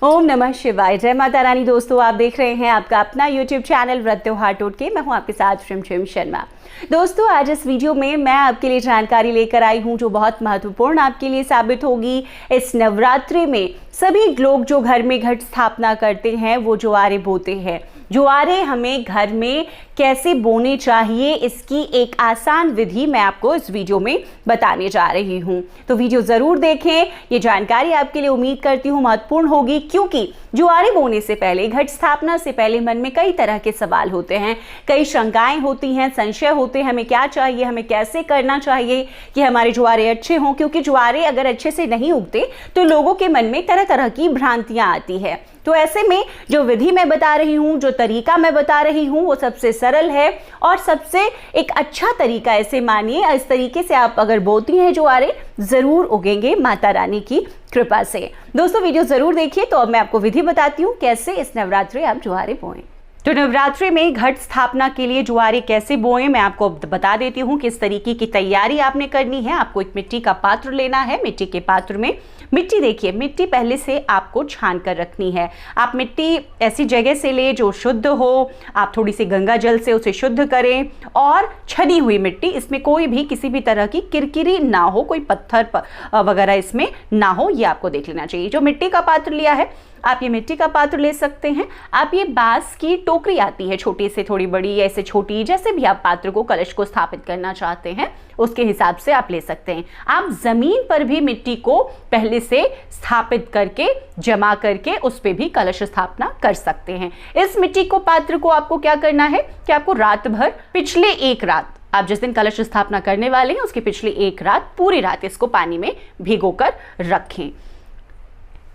ओम नमः शिवाय। जय माता रानी। दोस्तों, आप देख रहे हैं आपका अपना YouTube चैनल व्रत त्योहार टोटके। मैं हूं आपके साथ शिम शर्मा। दोस्तों, आज इस वीडियो में मैं आपके लिए जानकारी लेकर आई हूं जो बहुत महत्वपूर्ण आपके लिए साबित होगी। इस नवरात्रि में सभी लोग जो घर में घट स्थापना करते हैं वो ज्वारे बोते हैं। ज्वारे हमें घर में कैसे बोने चाहिए, इसकी एक आसान विधि मैं आपको इस वीडियो में बताने जा रही हूं। तो वीडियो जरूर देखें। ये जानकारी आपके लिए उम्मीद करती हूं महत्वपूर्ण होगी, क्योंकि ज्वारे बोने से पहले, घट स्थापना से पहले मन में कई तरह के सवाल होते हैं, कई शंकाएं होती हैं, संशय होते हैं। हमें क्या चाहिए, हमें कैसे करना चाहिए कि हमारे ज्वारे अच्छे हों, क्योंकि ज्वारे अगर अच्छे से नहीं उगते तो लोगों के मन में तरह तरह की भ्रांतियां आती है। तो ऐसे में जो विधि मैं बता रही हूं, जो तरीका मैं बता रही हूं, वो सबसे सरल है और सबसे एक अच्छा तरीका। ऐसे मानिए, इस तरीके से आप अगर बोती हैं ज्वारे, जरूर उगेंगे माता रानी की कृपा से। दोस्तों, वीडियो जरूर देखिए। तो अब मैं आपको विधि बताती हूँ कैसे इस नवरात्रि आप ज्वारे बोएं। तो नवरात्रि में घट स्थापना के लिए ज्वारे कैसे बोएं, मैं आपको बता देती हूँ। किस तरीके की तैयारी आपने करनी है। आपको एक मिट्टी का पात्र लेना है। मिट्टी के पात्र में मिट्टी, देखिए मिट्टी पहले से आपको छान कर रखनी है। आप मिट्टी ऐसी जगह से ले जो शुद्ध हो। आप थोड़ी सी गंगा जल से उसे शुद्ध करें और छनी हुई मिट्टी, इसमें कोई भी किसी भी तरह की किरकिरी ना हो, कोई पत्थर वगैरह इसमें ना हो, ये आपको देख लेना चाहिए। जो मिट्टी का पात्र लिया है, आप ये मिट्टी का पात्र ले सकते हैं। आप ये बांस की टोकरी आती है, छोटी से थोड़ी बड़ी, ऐसे छोटी, जैसे भी आप पात्र को, कलश को स्थापित करना चाहते हैं उसके हिसाब से आप ले सकते हैं। आप जमीन पर भी मिट्टी को पहले से स्थापित करके, जमा करके उस पे भी कलश स्थापना कर सकते हैं। इस मिट्टी को, पात्र को आपको क्या करना है कि आपको रात भर, पिछले एक रात, आप जिस दिन कलश स्थापना करने वाले हैं उसकी पिछली एक रात, पूरी रात इसको पानी में भिगोकर रखें।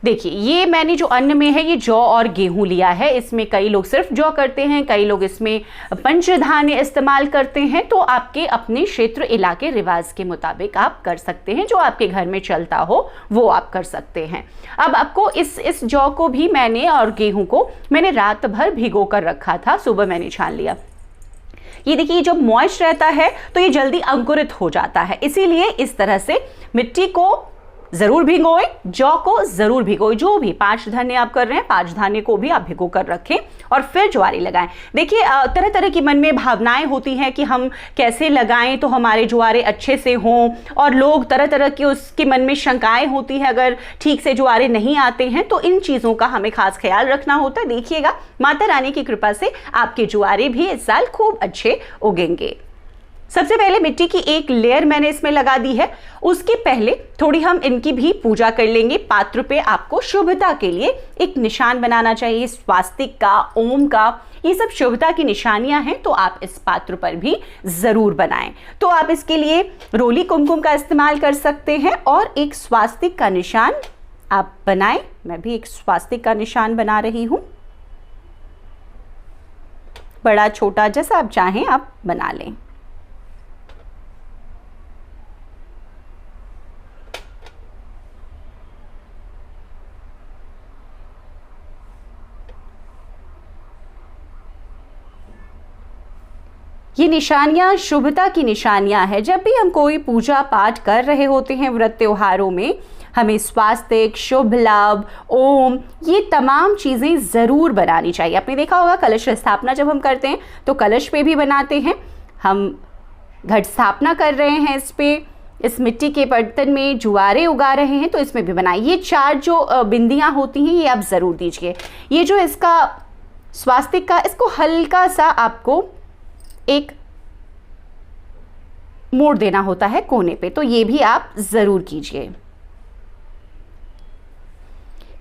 देखिए, ये मैंने जो अन्न में है, ये जौ और गेहूं लिया है। इसमें कई लोग सिर्फ जौ करते हैं, कई लोग इसमें पंचधान्य इस्तेमाल करते हैं। तो आपके अपने क्षेत्र, इलाके, रिवाज के मुताबिक आप कर सकते हैं। जो आपके घर में चलता हो वो आप कर सकते हैं। अब आपको इस जौ को भी मैंने, और गेहूं को मैंने रात भर भिगो कर रखा था। सुबह मैंने छान लिया। ये देखिए, जब मॉइस्ट रहता है तो ये जल्दी अंकुरित हो जाता है। इसीलिए इस तरह से मिट्टी को जरूर भिगोएं, जौ को जरूर भिगोएं। जो भी 5 धान्य आप कर रहे हैं, 5 धान्य को भी आप भिगो कर रखें और फिर ज्वारे लगाएं। देखिए, तरह तरह की मन में भावनाएं होती हैं कि हम कैसे लगाएं तो हमारे ज्वारे अच्छे से हों, और लोग तरह तरह की उसके मन में शंकाएं होती है अगर ठीक से ज्वारे नहीं आते हैं। तो इन चीज़ों का हमें खास ख्याल रखना होता है। देखिएगा, माता रानी की कृपा से आपके ज्वारे भी इस साल खूब अच्छे उगेंगे। सबसे पहले मिट्टी की एक लेयर मैंने इसमें लगा दी है। उसके पहले थोड़ी हम इनकी भी पूजा कर लेंगे। पात्र पे आपको शुभता के लिए एक निशान बनाना चाहिए, स्वास्तिक का, ओम का। ये सब शुभता की निशानियां हैं, तो आप इस पात्र पर भी जरूर बनाएं। तो आप इसके लिए रोली कुमकुम का इस्तेमाल कर सकते हैं और एक स्वास्तिक का निशान आप बनाएं। मैं भी एक स्वास्तिक का निशान बना रही हूं। बड़ा, छोटा, जैसा आप चाहें आप बना लें। ये निशानियां शुभता की निशानियां हैं। जब भी हम कोई पूजा पाठ कर रहे होते हैं व्रत त्योहारों में, हमें स्वास्तिक, शुभ लाभ, ओम, ये तमाम चीज़ें ज़रूर बनानी चाहिए। आपने देखा होगा, कलश स्थापना जब हम करते हैं तो कलश पे भी बनाते हैं। हम घट स्थापना कर रहे हैं, इस पे, इस मिट्टी के बर्तन में ज्वारे उगा रहे हैं, तो इसमें भी बनाइए। ये 4 जो बिंदियाँ होती हैं, ये आप ज़रूर दीजिए। ये जो इसका स्वास्तिक का, इसको हल्का सा आपको एक मोड़ देना होता है कोने पे, तो ये भी आप जरूर कीजिए।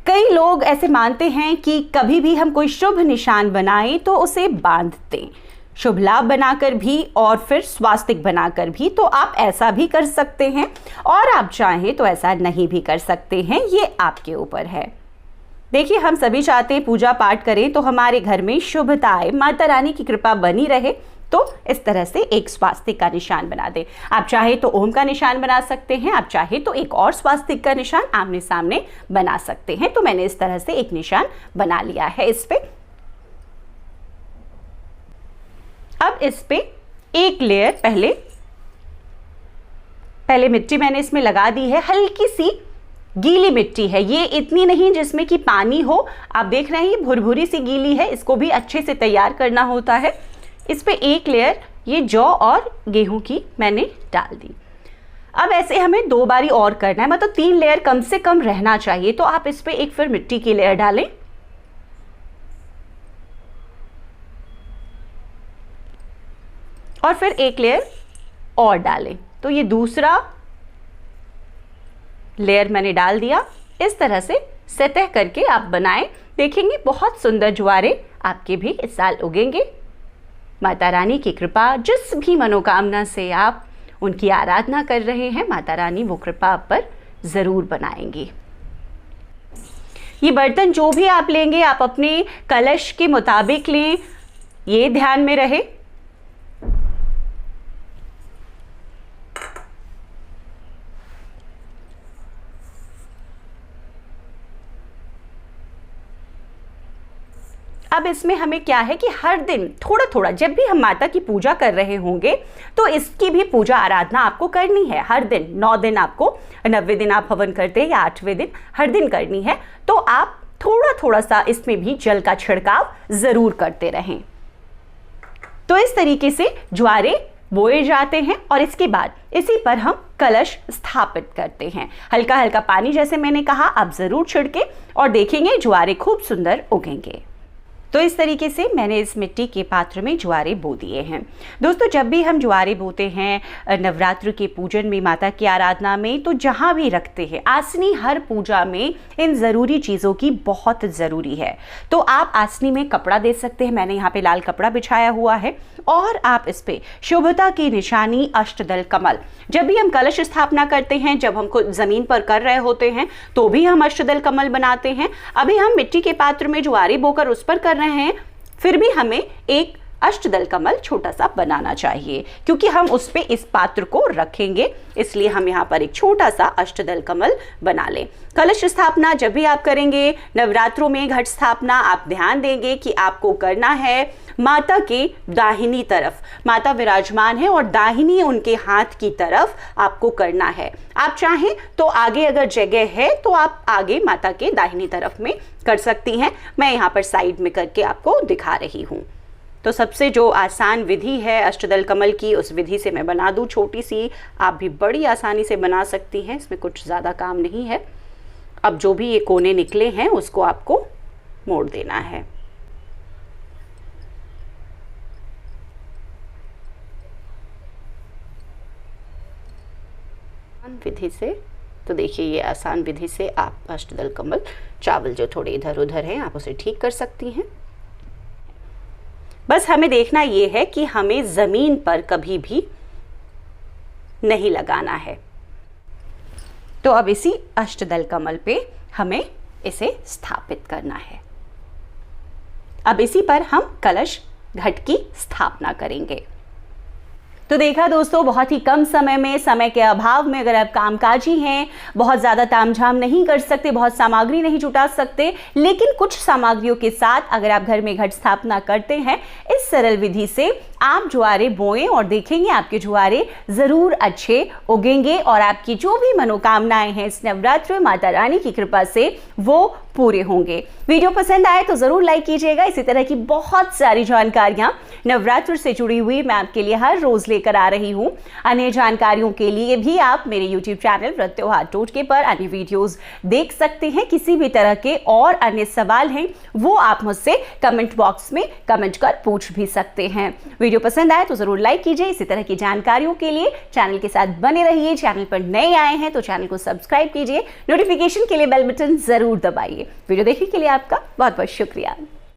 कई लोग ऐसे मानते हैं कि कभी भी हम कोई शुभ निशान बनाएं तो उसे बांध दें, शुभ लाभ बनाकर भी और फिर स्वास्तिक बनाकर भी। तो आप ऐसा भी कर सकते हैं और आप चाहें तो ऐसा नहीं भी कर सकते हैं, ये आपके ऊपर है। देखिए, हम सभी चाहते हैं पूजा पाठ करें तो हमारे घर में शुभता आए, माता रानी की कृपा बनी रहे। तो इस तरह से एक स्वास्तिक का निशान बना दें। आप चाहे तो ओम का निशान बना सकते हैं, आप चाहे तो एक और स्वास्तिक का निशान आमने सामने बना सकते हैं। तो मैंने इस तरह से एक निशान बना लिया है इस पे। अब इस पे एक लेयर पहले मिट्टी मैंने इसमें लगा दी है। हल्की सी गीली मिट्टी है, ये इतनी नहीं जिसमें कि पानी हो। आप देख रहे हैं ये भुरभुरी सी गीली है, इसको भी अच्छे से तैयार करना होता है। इस पे एक लेयर ये जौ और गेहूं की मैंने डाल दी। अब ऐसे हमें 2 बारी और करना है, मतलब 3 लेयर कम से कम रहना चाहिए। तो आप इस पे एक फिर मिट्टी की लेयर डालें और फिर एक लेयर और डालें। तो ये दूसरा लेयर मैंने डाल दिया। इस तरह से सतह करके आप बनाएं, देखेंगे बहुत सुंदर ज्वारे आपके भी इस साल उगेंगे। माता रानी की कृपा, जिस भी मनोकामना से आप उनकी आराधना कर रहे हैं, माता रानी वो कृपा आप पर जरूर बनाएंगी। ये बर्तन जो भी आप लेंगे आप अपने कलश के मुताबिक लें, ये ध्यान में रहे। अब इसमें हमें क्या है कि हर दिन थोड़ा थोड़ा, जब भी हम माता की पूजा कर रहे होंगे तो इसकी भी पूजा आराधना आपको करनी है। हर दिन 9 दिन आपको, 90 दिन आप हवन करते हैं या 8वें दिन हर दिन करनी है। तो आप थोड़ा थोड़ा सा इसमें भी जल का छिड़काव जरूर करते रहें। तो इस तरीके से ज्वारे बोए जाते हैं और इसके बाद इसी पर हम कलश स्थापित करते हैं। हल्का हल्का पानी जैसे मैंने कहा आप जरूर छिड़के और देखेंगे ज्वारे खूब सुंदर उगेंगे। तो इस तरीके से मैंने इस मिट्टी के पात्र में ज्वारे बो दिए हैं। दोस्तों, जब भी हम ज्वारे बोते हैं नवरात्र के पूजन में, माता की आराधना में, तो जहाँ भी रखते हैं आसनी, हर पूजा में इन ज़रूरी चीज़ों की बहुत ज़रूरी है। तो आप आसनी में कपड़ा दे सकते हैं, मैंने यहाँ पे लाल कपड़ा बिछाया हुआ है, और आप इस पे शुभता की निशानी अष्टदल कमल, जब भी हम कलश स्थापना करते हैं, जब हमको ज़मीन पर कर रहे होते हैं तो भी हम अष्टदल कमल बनाते हैं। अभी हम मिट्टी के पात्र में ज्वारे बोकर उस पर कर रहे हैं, फिर भी हमें एक अष्टदल कमल छोटा सा बनाना चाहिए, क्योंकि हम उस पे इस पात्र को रखेंगे, इसलिए हम यहाँ पर एक छोटा सा अष्टदल कमल बना लें। कलश स्थापना जब भी आप करेंगे नवरात्रों में, घट स्थापना, आप ध्यान देंगे कि आपको करना है माता के दाहिनी तरफ। माता विराजमान है और दाहिनी उनके हाथ की तरफ आपको करना है। आप चाहें तो आगे अगर जगह है तो आप आगे माता के दाहिनी तरफ में कर सकती हैं। मैं यहाँ पर साइड में करके आपको दिखा रही हूँ। तो सबसे जो आसान विधि है अष्टदल कमल की, उस विधि से मैं बना दूँ छोटी सी, आप भी बड़ी आसानी से बना सकती हैं, इसमें कुछ ज़्यादा काम नहीं है। अब जो भी ये कोने निकले हैं उसको आपको मोड़ देना है। विधि से, तो देखिए ये आसान विधि से आप अष्टदल कमल, चावल जो थोड़े इधर उधर हैं आप उसे ठीक कर सकती हैं। बस हमें देखना ये है कि हमें ज़मीन पर कभी भी नहीं लगाना है। तो अब इसी अष्टदल कमल पे हमें इसे स्थापित करना है। अब इसी पर हम कलश घट की स्थापना करेंगे। तो देखा दोस्तों, बहुत ही कम समय में, समय के अभाव में, अगर आप कामकाजी हैं, बहुत ज़्यादा तामझाम नहीं कर सकते, बहुत सामग्री नहीं जुटा सकते, लेकिन कुछ सामग्रियों के साथ अगर आप घर में घट स्थापना करते हैं, इस सरल विधि से आप ज्वारे बोएं और देखेंगे आपके ज्वारे ज़रूर अच्छे उगेंगे और आपकी जो भी मनोकामनाएं हैं इस नवरात्र में माता रानी की कृपा से वो पूरे होंगे। वीडियो पसंद आए तो ज़रूर लाइक कीजिएगा। इसी तरह की बहुत सारी जानकारियाँ नवरात्र से जुड़ी हुई मैं आपके लिए हर रोज़ लेकर आ रही हूँ। अन्य जानकारियों के लिए भी आप मेरे YouTube चैनल व्रत त्योहार टोटके पर अन्य वीडियोस देख सकते हैं। किसी भी तरह के और अन्य सवाल हैं वो आप मुझसे कमेंट बॉक्स में कमेंट कर पूछ भी सकते हैं। वीडियो पसंद आए तो ज़रूर लाइक कीजिए। इसी तरह की जानकारियों के लिए चैनल के साथ बने रहिए। चैनल पर नए आए हैं तो चैनल को सब्सक्राइब कीजिए, नोटिफिकेशन के लिए बेल बटन ज़रूर दबाइए। वीडियो देखने के लिए आपका बहुत बहुत शुक्रिया।